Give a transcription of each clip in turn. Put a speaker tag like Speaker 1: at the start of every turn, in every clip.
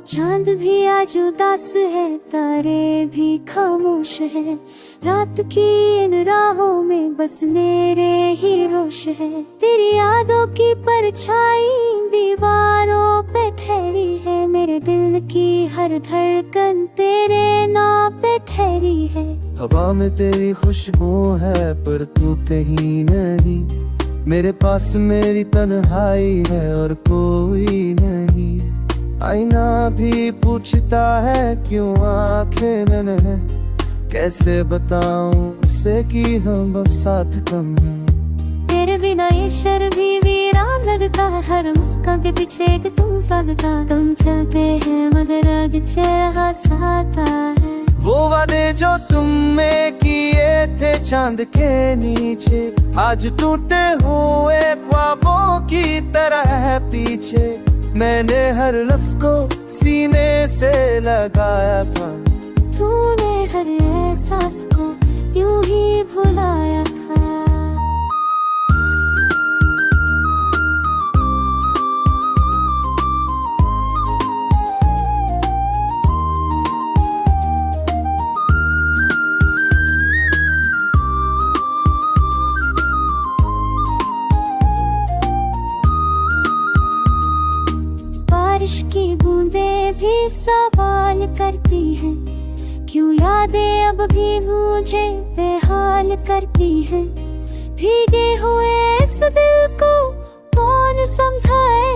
Speaker 1: चांद भी आज उदास है, तारे भी खामोश है। रात की इन राहों में बस मेरे ही रोश है। तेरी यादों की परछाई दीवारों पे ठहरी है। मेरे दिल की हर धड़कन तेरे नाम पे ठहरी है।
Speaker 2: हवा में तेरी खुशबू है पर तू कहीं नहीं। मेरे पास मेरी तन्हाई है और कोई नहीं। आईना भी पूछता है क्यों आंखें नम है। कैसे बताऊं उसे कि हम अब साथ कम हैं।
Speaker 1: तेरे बिना ये शहर भी वीरान लगता है। हर मुस्कान के पीछे एक तुम लगता। तुम चलते हैं मगर आगे चेहरा साता है।
Speaker 2: वो वादे जो तुमने किए थे चांद के नीचे, आज टूटे हुए ख्वाबों की तरह है पीछे। मैंने हर लफ्ज को सीने से लगाया था।
Speaker 1: तूने हर एहसास को यूं ही भुलाया था। बारिश की बूंदें भी सवाल करती हैं। क्यों यादें अब भी मुझे बेहाल करती हैं। भीगे हुए इस दिल को कौन समझाए।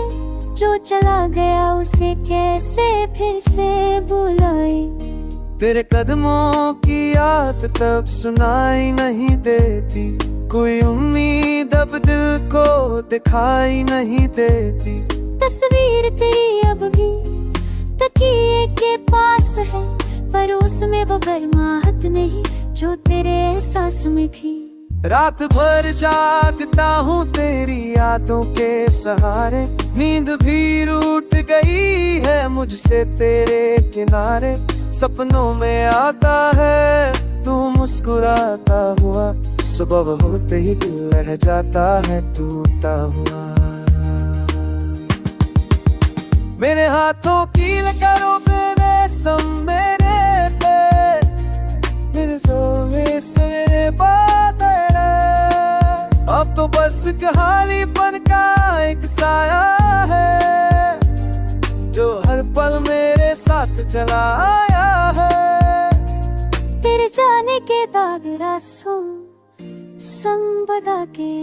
Speaker 1: जो चला गया उसे कैसे फिर से बुलाए।
Speaker 2: तेरे कदमों की याद तब सुनाई नहीं देती। कोई उम्मीद अब दिल को दिखाई नहीं देती।
Speaker 1: तस्वीर तेरी अब भी तकिए के पास है, पर उसमें वो गर्माहट नहीं जो तेरे एहसास में थी।
Speaker 2: रात भर जागता हूँ तेरी यादों के सहारे। नींद भी रूठ गई है मुझसे तेरे किनारे। सपनों में आता है तू मुस्कुराता हुआ। सुबह होते ही दिल रह जाता है टूटा हुआ। मेरे हाथों की करो रेशम मेरे पे। मेरे सोने से बादल अब तो बस कहानीपन का एक साया है जो हर पल मेरे साथ चला आया है।
Speaker 1: तेरे जाने के दाग रासों संबदा के।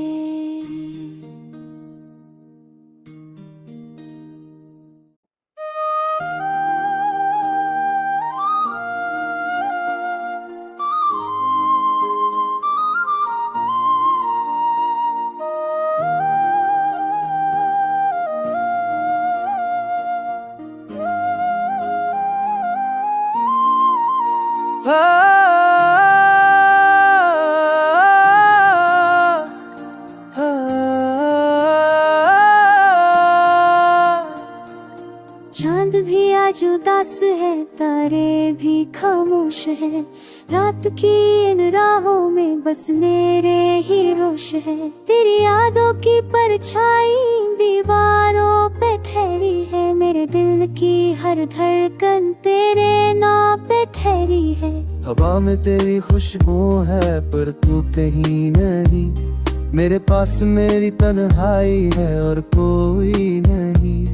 Speaker 1: चांद भी आज उदास है, तारे भी खामोश है। रात की इन राहों में बस मेरे ही रोश है। तेरी यादों की परछाई दीवारों पे ठहरी है। मेरे दिल की हर धड़कन तेरे नाम पे ठहरी है।
Speaker 2: हवा में तेरी खुशबू है पर तू कहीं नहीं। मेरे पास मेरी तन्हाई है और कोई नहीं।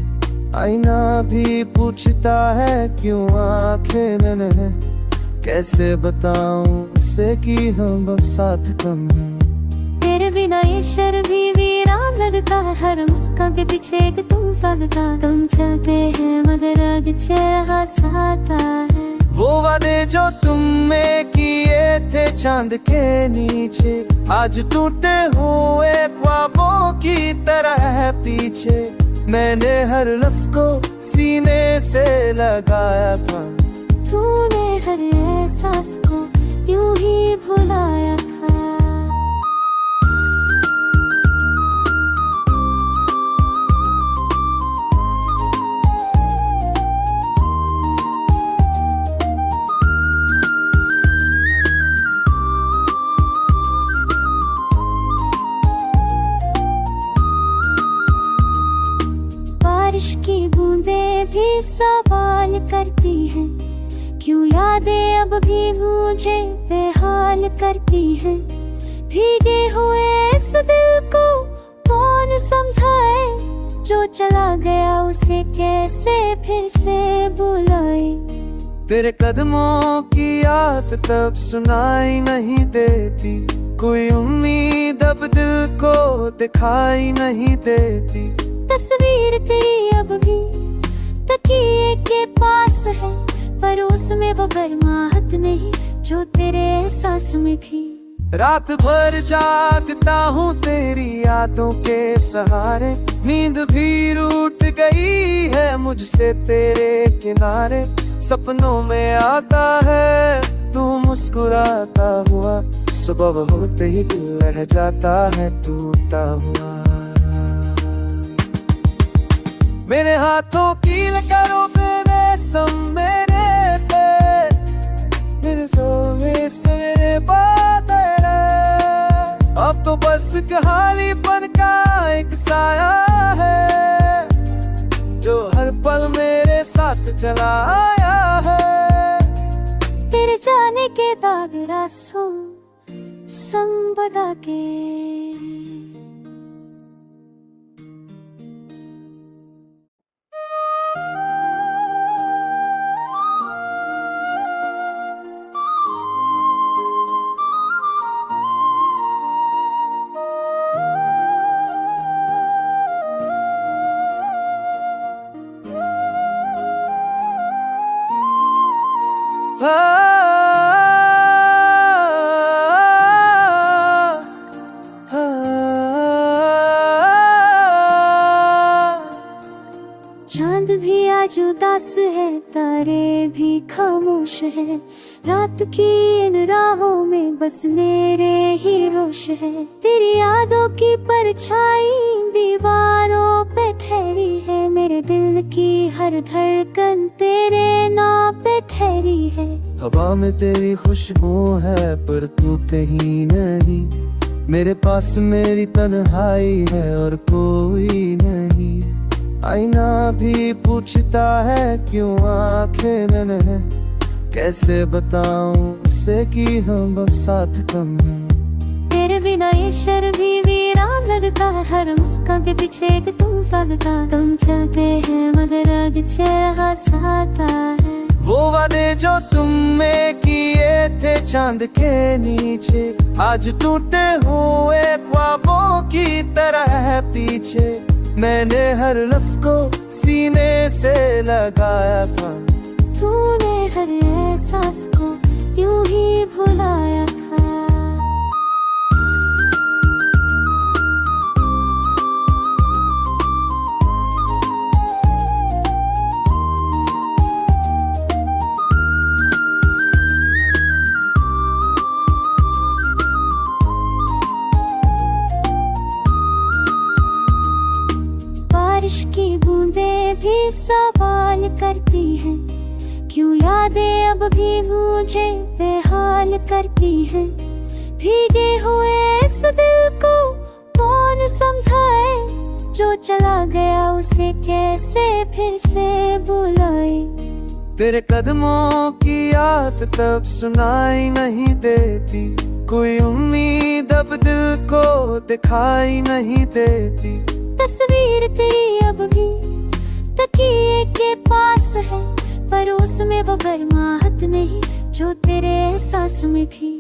Speaker 2: आईना भी पूछता है क्यों आंखें नम है। कैसे बताऊं उसे कि हम अब साथ कम हैं।
Speaker 1: तेरे बिना ये शहर भी वीरान लगता है। हर मुस्कान के पीछे एक तुम लगता। तुम चलते हैं मगर आगे चेहरा साता है।
Speaker 2: वो वादे जो तुमने किए थे चांद के नीचे, आज टूटे हुए ख्वाबों की तरह है पीछे। मैंने हर लफ्ज को सीने से लगाया था।
Speaker 1: तूने हर एहसास को यूं ही भुलाया था। बारिश की बूंदें भी सवाल करती हैं, क्यों यादें अब भी मुझे बेहाल करती हैं। भीगे हुए इस दिल को कौन समझाए, जो चला गया उसे कैसे फिर से बुलाए।
Speaker 2: तेरे कदमों की याद तब सुनाई नहीं देती, कोई उम्मीद अब दिल को दिखाई नहीं देती।
Speaker 1: तस्वीर तेरी अब भी तकिए के पास है, पर उसमें वो गर्माहट नहीं जो तेरे एहसास में थी।
Speaker 2: रात भर जागता हूँ तेरी यादों के सहारे, नींद भी रूठ गई है मुझसे तेरे किनारे। सपनों में आता है तू मुस्कुराता हुआ, सुबह होते ही दिल रह जाता है टूटा हुआ। मेरे हाथों कील करो मेरे सम मेरे पे, मेरे सोवे से बादल। अब तो बस कहानीपन का एक साया है, जो हर पल मेरे साथ चला आया है।
Speaker 1: तेरे जाने के दाग रासों संबदा के, चांद भी आज उदास है, तारे भी खामोश है। रात की इन राहों में बस मेरे ही रोश है। तेरी यादों की परछाई दीवारों पे ठहरी है, मेरे दिल की हर धड़कन तेरे नाम पे ठहरी है।
Speaker 2: हवा में तेरी खुशबू है पर तू कहीं नहीं, मेरे पास मेरी तन्हाई है और कोई नहीं। आईना भी पूछता है क्यों आंखें नम है, कैसे बताऊं उसे कि हम अब साथ कम हैं।
Speaker 1: तेरे बिना ये शहर भी वीरान लगता है, हर मुस्कान के पीछे एक तुम लगता। तुम चलते हैं मगर आग चेहरा साता है।
Speaker 2: वो वादे जो तुमने किए थे चांद के नीचे, आज टूटे हुए ख्वाबों की तरह है पीछे। मैंने हर लफ्ज को सीने से लगाया था,
Speaker 1: तूने हर एहसास को यूं ही भुलाया था। बारिश की बूंदें भी सवाल करती हैं, क्यों यादें अब भी मुझे बेहाल करती हैं। भीगे हुए इस दिल को कौन समझाए, जो चला गया उसे कैसे फिर से बुलाए।
Speaker 2: तेरे कदमों की याद तब सुनाई नहीं देती, कोई उम्मीद अब दिल को दिखाई नहीं देती।
Speaker 1: तस्वीर तेरी अब भी तकिए के पास है, पर उसमें वो गर्माहट नहीं जो तेरे एहसास में थी।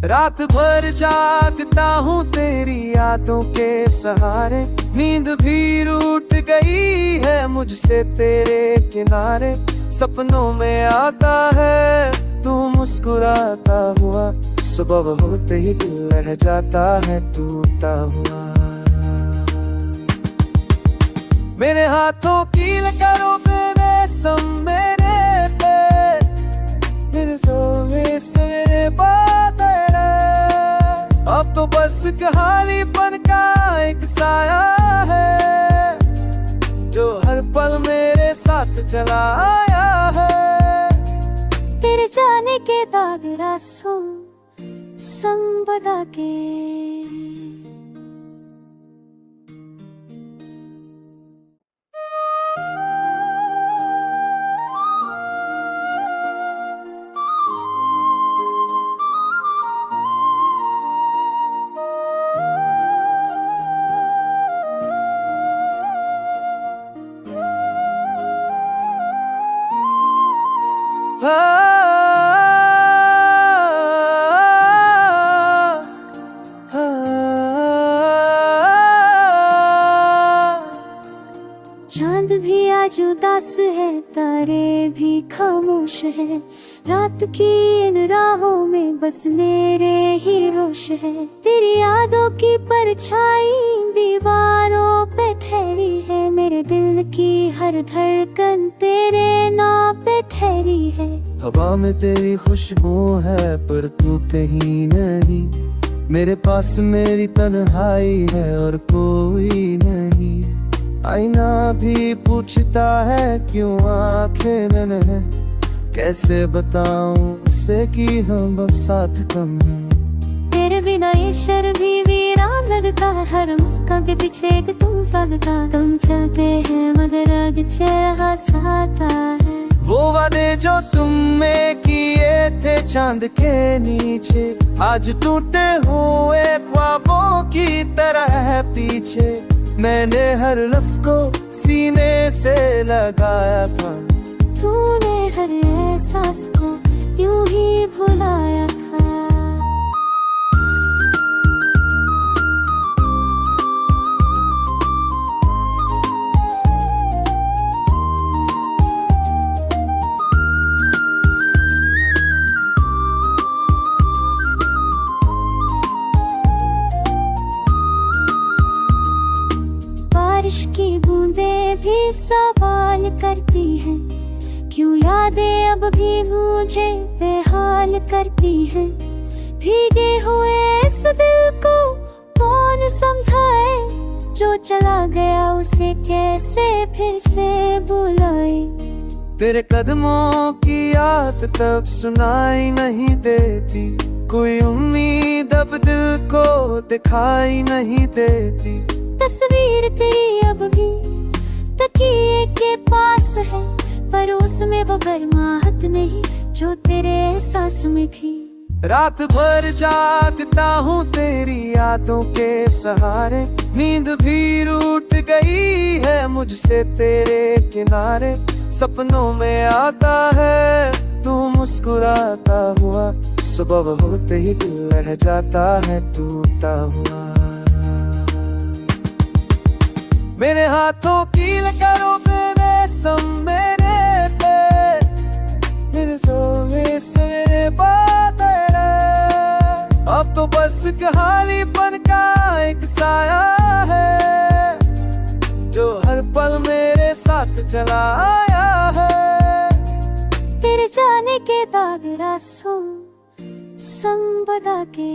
Speaker 2: रात भर जागता हूँ तेरी यादों के सहारे, नींद भी रूठ गई है मुझसे तेरे किनारे। सपनों में आता है तू मुस्कुराता हुआ, सुबह होते ही दिल रह जाता है टूटा हुआ। मेरे हाथों कील करो मेरे सम मेरे चला आया है।
Speaker 1: तेरे जाने के दाग रासों संपदा के। चांद भी आज उदास है, तारे भी खामोश है, रात की इन राहों में बस मेरे ही रोश है। तेरी यादों की परछाई दीवारों पे ठहरी है, मेरे दिल की हर धड़कन तेरे नाम पे ठहरी है।
Speaker 2: हवा में तेरी खुशबू है पर तू कहीं नहीं, मेरे पास मेरी तन्हाई है और कोई नहीं। आईना भी पूछता है क्यों आंखें नम है, कैसे बताऊं उसे कि हम अब साथ कम हैं।
Speaker 1: तेरे बिना ये शहर भी वीरान लगता है, हर मुस्कान के पीछे एक तूफान लगता। तुम चलते हैं मगर आगे चेहरा साता है।
Speaker 2: वो वादे जो तुमने किए थे चांद के नीचे, आज टूटे हुए ख्वाबों की तरह है पीछे। मैंने हर लफ्ज को सीने से लगाया था,
Speaker 1: तूने हर एहसास को यूं ही भुलाया था। बारिश की बूंदें भी सवाल करती हैं, क्यों यादें अब भी मुझे बेहाल करती हैं। भीगे हुए इस दिल को कौन समझाए, जो चला गया उसे कैसे फिर से बुलाए।
Speaker 2: तेरे कदमों की याद तब सुनाई नहीं देती, कोई उम्मीद अब दिल को दिखाई नहीं देती।
Speaker 1: तस्वीर तेरी अब भी तकिए के पास है, पर उसमें वो गर्माहट नहीं जो तेरे एहसास में थी।
Speaker 2: रात भर जागता हूँ तेरी यादों के सहारे, नींद भी रूठ गई है मुझसे तेरे किनारे। सपनों में आता है तू मुस्कुराता हुआ, सुबह होते ही दिल रह जाता है टूटा हुआ। मेरे हाथों की करो मेरे सम मेरे पे, मेरे सोवे से बादल। अब तो बस कहानीपन का एक साया है, जो हर पल मेरे साथ चला आया है।
Speaker 1: तेरे जाने के दाग रासों संपदा के।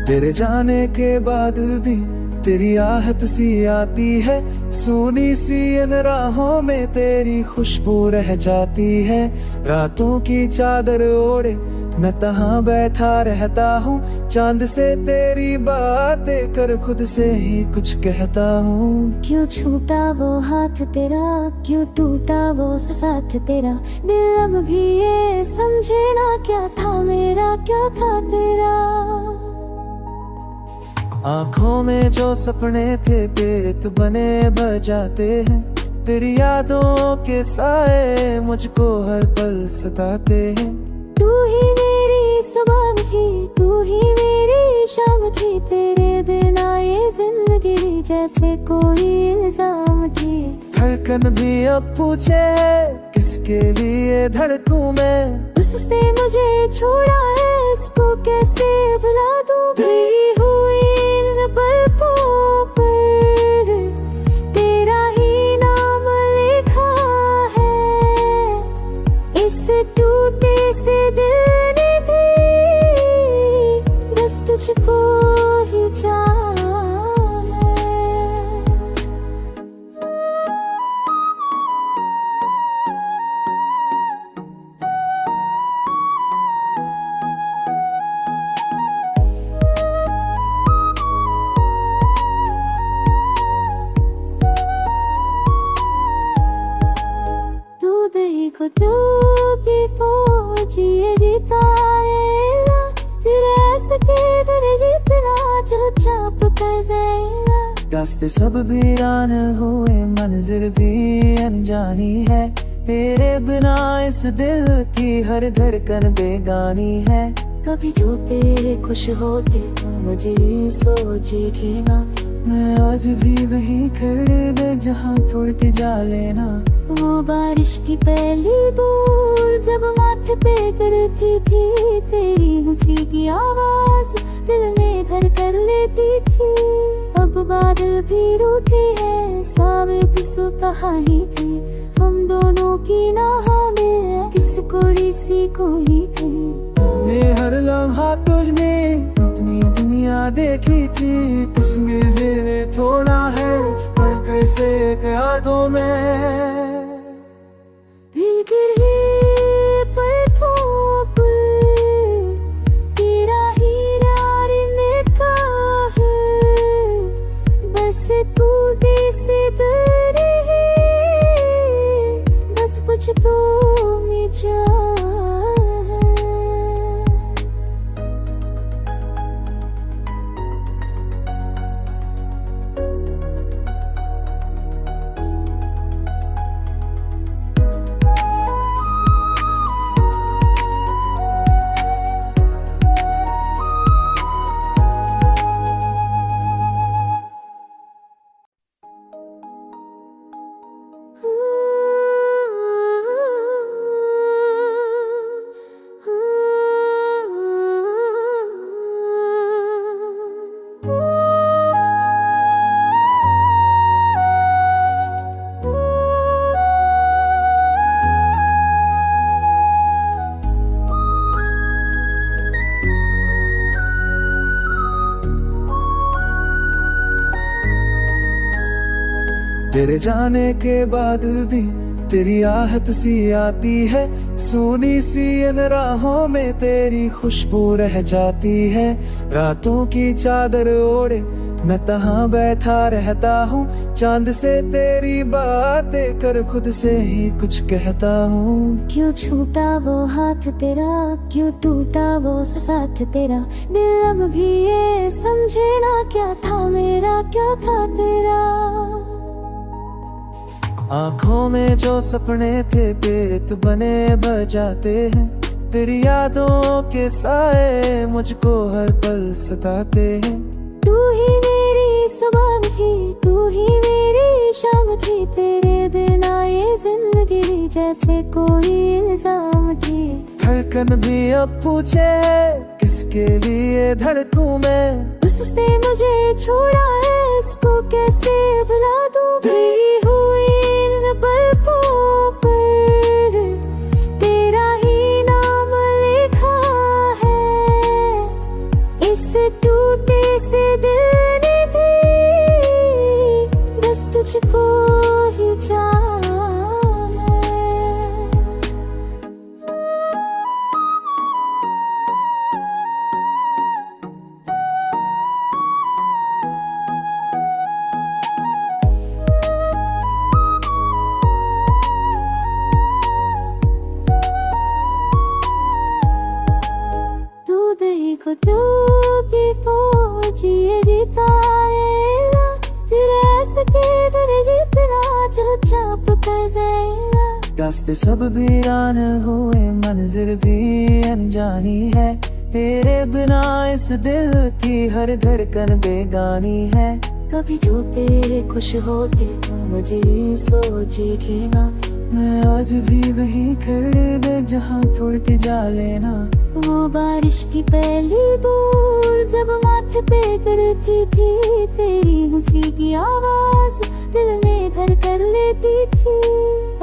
Speaker 2: तेरे जाने के बाद भी तेरी आहट सी आती है, सोनी सी इन राहों में तेरी खुशबू रह जाती है। रातों की चादर ओढ़े मैं तहाँ बैठा रहता हूँ, चांद से तेरी बातें कर खुद से ही कुछ कहता हूँ।
Speaker 1: क्यों छूटा वो हाथ तेरा, क्यों टूटा वो साथ तेरा, दिल अब भी ये समझे ना क्या था मेरा क्या था तेरा।
Speaker 2: आँखों में जो सपने थे पेट बने बजाते हैं, तेरी यादों के साए मुझको हर पल सताते हैं।
Speaker 1: तू ही मेरी सुबह थी, तू ही मेरी शाम थी। तेरे बिना ये जिंदगी जैसे कोई इल्जाम थी।
Speaker 2: धड़कन भी अब पूछे किसके लिए धड़कूं मैं।
Speaker 1: उसने मुझे छोड़ा है, इसको कैसे भुला दूं। गई हुई इन पलकों पर तेरा ही नाम लिखा है। इस टूटे से दिल ने भी बस तुझको ही चाहा है। को तू भी जिए जीता है। तेरे ऐसे तेरे जीतना चुपचाप कर जाएगा।
Speaker 2: रास्ते सब वीरान हुए, मंजिल भी अनजानी है। तेरे बिना इस दिल की हर धड़कन बेगानी है।
Speaker 1: कभी जो तेरे खुश होते तो मुझे सोचेगा।
Speaker 2: मैं आज भी वही खड़े जहाँ छोड़ के जा लेना।
Speaker 1: वो बारिश की पहली बूंद जब माथे पे गिरती थी, तेरी हंसी की आवाज दिल में घर कर लेती थी। अब बादल भी रूठे हैं, साबित सो कहानी थी। हम दोनों की नहा में किस कोड़ी सी कोई थी।
Speaker 2: मैं हर लम्हा तुझने अपनी दुनिया देखी थी। किसमें जेरे थोड़ा है पर कैसे यादों में
Speaker 1: तेरा ही यार लिखा है। बस टूटे से दिल है, बस कुछ तो मिला है।
Speaker 2: तेरे जाने के बाद भी तेरी आहट सी आती है। सोनी सी इन राहों में तेरी खुशबू रह जाती है। रातों की चादर ओढ़े मैं तहाँ बैठा रहता हूँ। चांद से तेरी बातें कर खुद से ही कुछ कहता हूँ।
Speaker 1: क्यों छूटा वो हाथ तेरा, क्यों टूटा वो साथ तेरा। दिल अब भी ये समझे ना, क्या था मेरा क्या था तेरा।
Speaker 2: आँखों में जो सपने थे पेट बने बजाते हैं। तेरी यादों के साए मुझको हर पल सताते हैं।
Speaker 1: तू ही मेरी सुबह थी, तू ही मेरी शाम थी। तेरे बिना ये जिंदगी जैसे कोई इल्जाम थी।
Speaker 2: धड़कन भी अब पूछे किसके लिए धड़कूं मैं।
Speaker 1: उसने मुझे छोड़ा है, इसको कैसे भुला दूं। गई हुई इन पलकों पर तेरा ही नाम लिखा है। इस टूटे से दिल ने भी बस तुझको ही चाहा है। को तू भी जिए जीता है। तेरे ऐसे तेरे जीतना चुपचाप कर जाएगा।
Speaker 2: रास्ते सब वीरान हुए, मंजिल भी अनजानी है। तेरे बिना इस दिल की हर धड़कन बेगानी है।
Speaker 1: कभी जो तेरे खुश होते तो मुझे सोचेगी ना।
Speaker 2: मैं आज भी वही खड़े में जहाँ छोड़ के जा लेना।
Speaker 1: वो बारिश की पहली बूंद जब माथे पे गिरती थी, तेरी हंसी की आवाज दिल में घर कर लेती थी।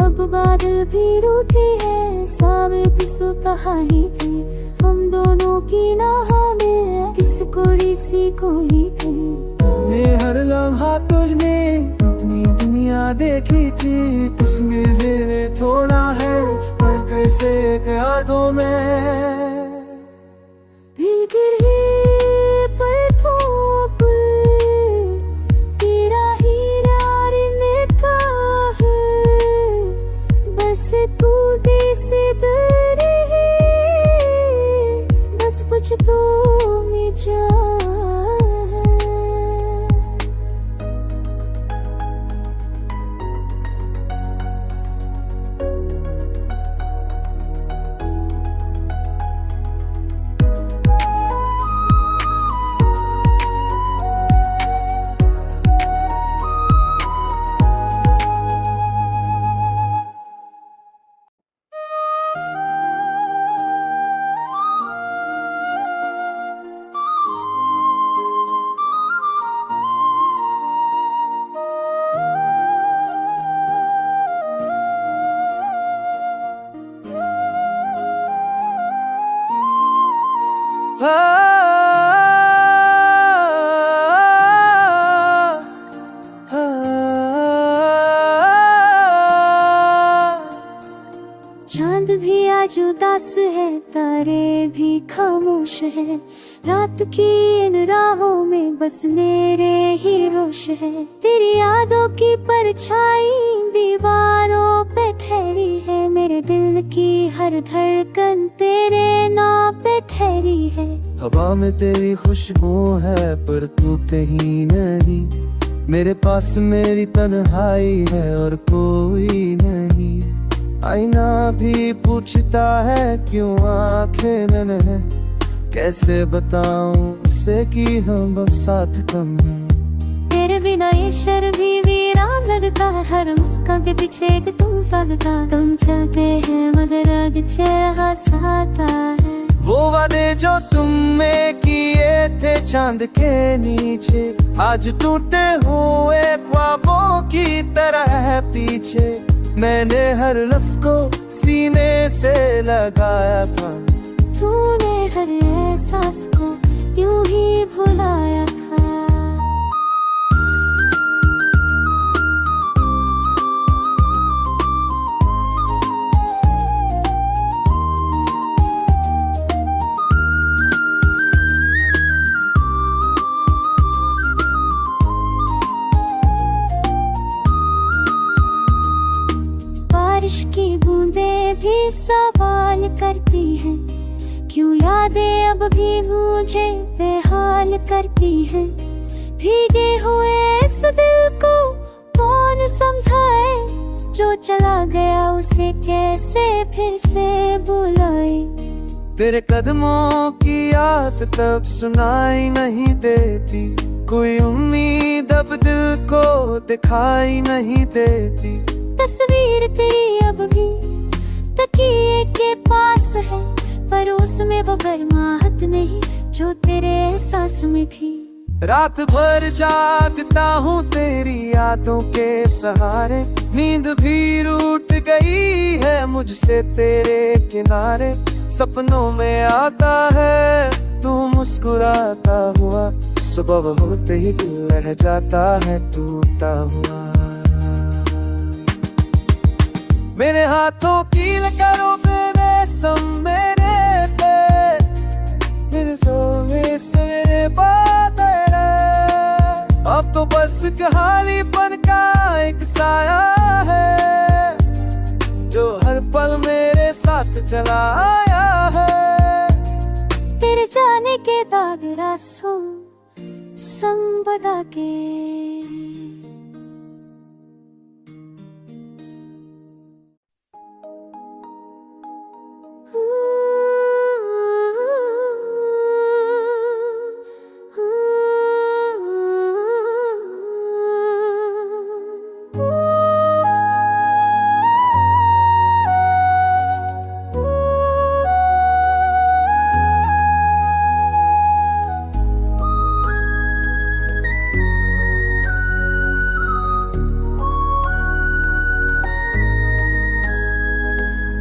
Speaker 1: अब बादल भी रूठे हैं, सावे भी सुकहानी थी। हम दोनों की नाहा में किसको सी कोई थी।
Speaker 2: ये हर लम्हा तुझने अपनी दुनिया देखी थी। किसमें जेरे थोड़ा है पर कैसे यादों में
Speaker 1: भीगी पलकों पर तेरा ही यार निगाह है। बस तू से दूर है, बस कुछ तो में जा। चांद भी आज उदास है, तारे भी खामोश है। रात की इन राहों में बस मेरे ही रोश है। तेरी यादों की परछाई दीवारों पे ठहरी है। मेरे दिल की हर धड़कन तेरे नाम पे ठहरी है।
Speaker 2: हवा में तेरी खुशबू है पर तू कहीं नहीं। मेरे पास मेरी तन्हाई है और कोई नहीं। आईना भी पूछता है क्यों आंखें नम है। कैसे बताऊं उसे कि हम अब साथ कम हैं।
Speaker 1: तेरे बिना ये शहर भी वीरान लगता है। हर मुस्कान के पीछे एक तुम लगता। तुम चलते हैं मगर आगे चेहरा साता है।
Speaker 2: वो वादे जो तुमने किए थे चांद के नीचे, आज टूटे हुए ख्वाबों की तरह है पीछे। मैंने हर लफ्ज को सीने से लगाया था।
Speaker 1: तूने हर एहसास को यूं ही भुलाया था। बारिश की बूंदें भी सवाल करती हैं। क्यों यादें अब भी मुझे बेहाल करती हैं। भीगे हुए इस दिल को कौन समझाए। जो चला गया उसे कैसे फिर से बुलाए।
Speaker 2: तेरे कदमों की याद तब सुनाई नहीं देती। कोई उम्मीद अब दिल को दिखाई नहीं देती।
Speaker 1: तस्वीर तेरी अब भी तकिए के पास है, पर उसमें वो गर्माहट नहीं जो तेरे एहसास में थी।
Speaker 2: रात भर जागता हूँ तेरी यादों के सहारे। नींद भी रूठ गई है मुझसे तेरे किनारे। सपनों में आता है तू मुस्कुराता हुआ। सुबह होते ही दिल रह जाता है टूटा हुआ। मेरे हाथों की करो फिर मेरे पे। मेरे सोने से बादल अब तो बस कहानीपन का एक साया है, जो हर पल मेरे साथ चला आया है।
Speaker 1: तेरे जाने के दाग रासों संबदा के।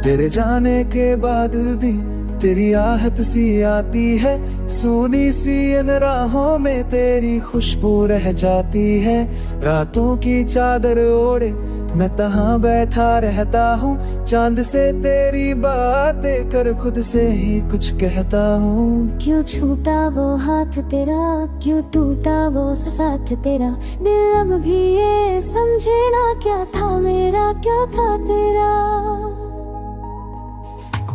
Speaker 2: तेरे जाने के बाद भी तेरी आहट सी आती है, सोनी सी इन राहों में तेरी खुशबू रह जाती है। रातों की चादर ओढ़े मैं तहाँ बैठा रहता हूँ, चांद से तेरी बातें कर खुद से ही कुछ कहता हूँ।
Speaker 1: क्यों छूटा वो हाथ तेरा, क्यों टूटा वो साथ तेरा, दिल अब भी ये समझे ना क्या था मेरा क्या था तेरा।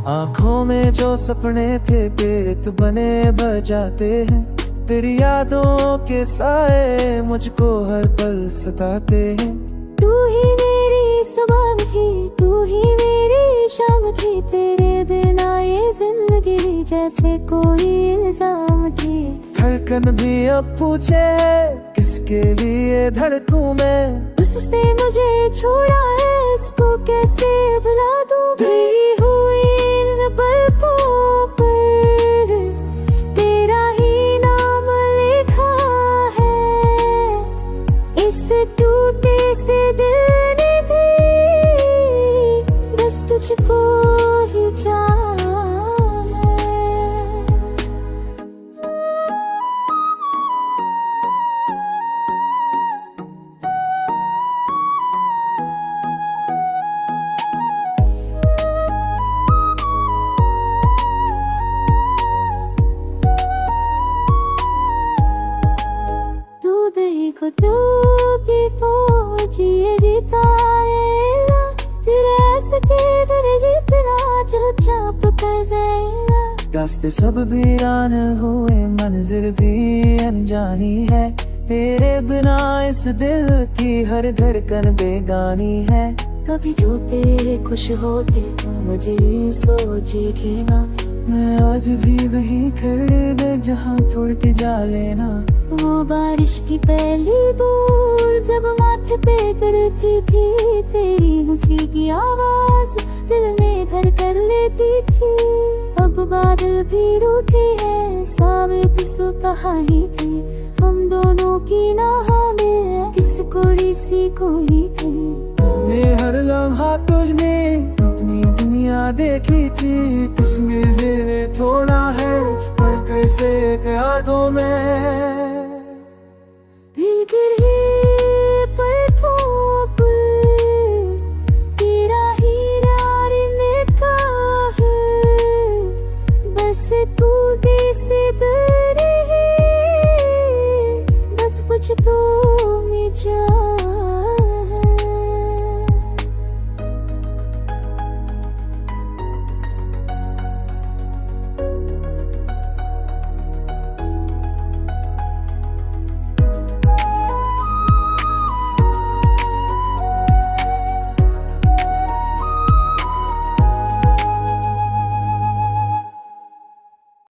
Speaker 2: आँखों में जो सपने थे पेट बने बजाते हैं, तेरी यादों के साए मुझको हर पल सताते हैं।
Speaker 1: तू ही मेरी सुबह थी, तू ही मेरी शाम थी, तेरे बिना ये जिंदगी जैसे कोई इल्जाम थी।
Speaker 2: धड़कन भी अब पूछे किसके लिए धड़कूं मैं,
Speaker 1: उसने मुझे छोड़ा है इसको कैसे भुला दूं। गई हुई इन पलकों पर तेरा ही नाम लिखा है, इस टूटे से दिल ने भी बस तुझको ही चाहा है। को तू भी जिए जीता है, तेरे ऐसे तेरे जीतना जो चाप कर जाएगा।
Speaker 2: रास्ते सब वीरान हुए मंजिल भी अनजानी है, तेरे बिना इस दिल की हर धड़कन बेगानी है।
Speaker 1: कभी जो तेरे खुश होते तो मुझे सोचेगा,
Speaker 2: मैं आज भी वही खड़े जहाँ छोड़ के जा लेना।
Speaker 1: वो बारिश की पहली बूंद जब माथे पे गिरती थी, तेरी हंसी की आवाज दिल में घर कर लेती थी। अब बादल भी रूठे हैं साबित सो कहानी थी, हम दोनों की नाहा में किस कोड़ी सी कोई थी।
Speaker 2: ये हर लम्हा तुझने अपनी दुनिया देखी थी, किसने जिन्हें छोड़ा है पर कैसे यादों में